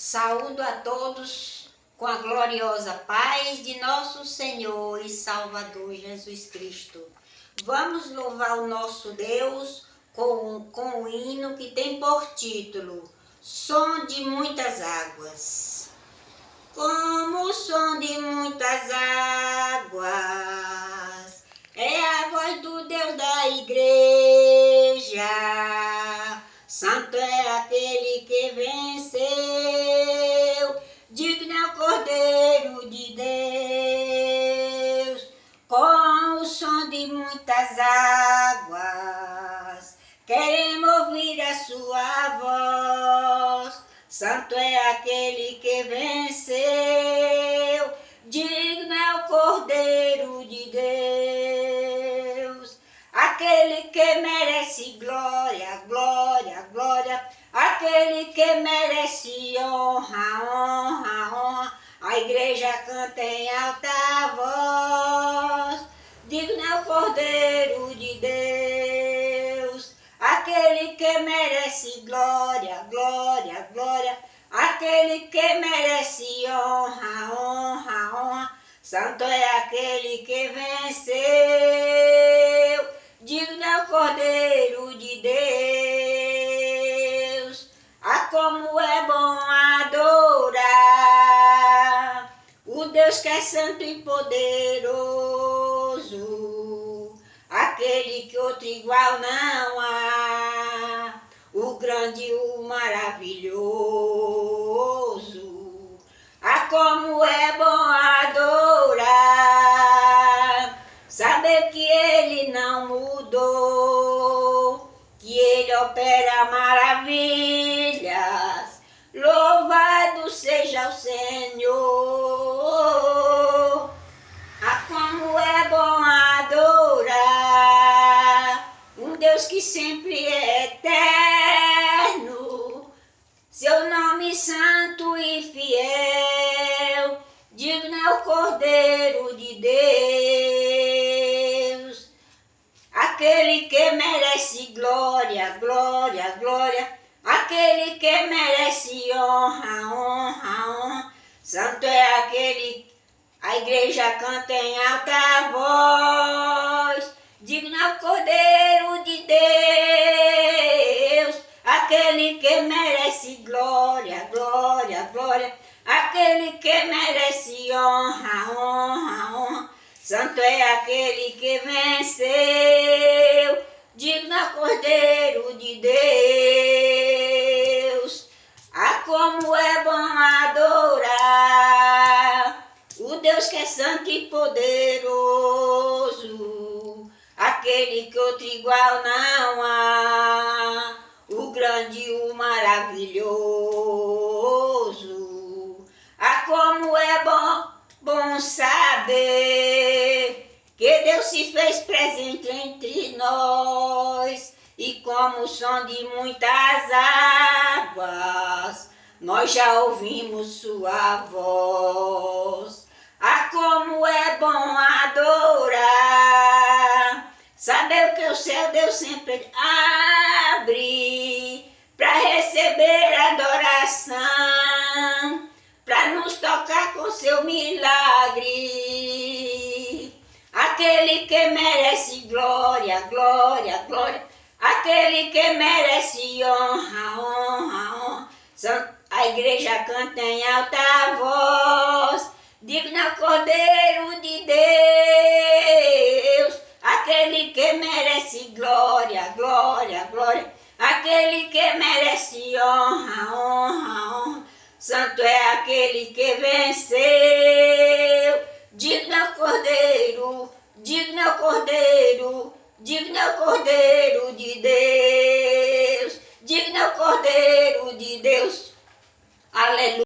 Saúdo a todos com a gloriosa paz de nosso Senhor e Salvador Jesus Cristo. Vamos louvar o nosso Deus com o hino que tem por título Som de Muitas Águas. Como o som de muitas águas, é a voz do Deus da igreja. Santo é aquele que venceu, digno é o Cordeiro de Deus. Com o som de muitas águas, queremos ouvir a sua voz. Santo é aquele que venceu, digno é o Cordeiro de Deus. Aquele que merece glória, glória, glória. Aquele que merece honra, honra, honra. A igreja canta em alta voz, digno é o Cordeiro de Deus. Aquele que merece glória, glória, glória. Aquele que merece honra, honra, honra. Santo é aquele que venceu, digno é o Cordeiro de Deus. Ah, como é bom adorar o Deus que é santo e poderoso, aquele que outro igual não há, o grande, o maravilhoso. Ah, como é bom adorar, saber que Ele não mudou, que Ele opera maravilhas. Louvado seja o Senhor. Ah, como é bom adorar um Deus que sempre é eterno, seu nome santo e fiel, digno é o Cordeiro de Deus. Aquele que merece glória, glória, glória. Aquele que merece honra, honra, honra. Santo é aquele, a igreja canta em alta voz, digno é o Cordeiro de Deus. Aquele que merece glória, glória, glória. Aquele que merece honra, honra, honra. Santo é aquele que venceu, digno é o Cordeiro de Deus. Ah, como é bom adorar o Deus que é santo e poderoso, aquele que outro igual não há, o grande, o maravilhoso. Ah, como é bom saber que Deus se fez presente entre nós, e como o som de muitas águas, nós já ouvimos sua voz. Ah, como é bom adorar, saber que o céu Deus sempre abre para receber adoração, para nos tocar com seu milagre. Aquele que merece glória, glória, glória. Aquele que merece honra, honra, honra. A igreja canta em alta voz, digno é o Cordeiro de Deus. Aquele que merece glória, glória, glória. Aquele que merece honra, honra, honra. Santo é aquele que venceu, digno é o Cordeiro, digno é o Cordeiro, digno é o Cordeiro de Deus, digno é o Cordeiro de Deus. Aleluia.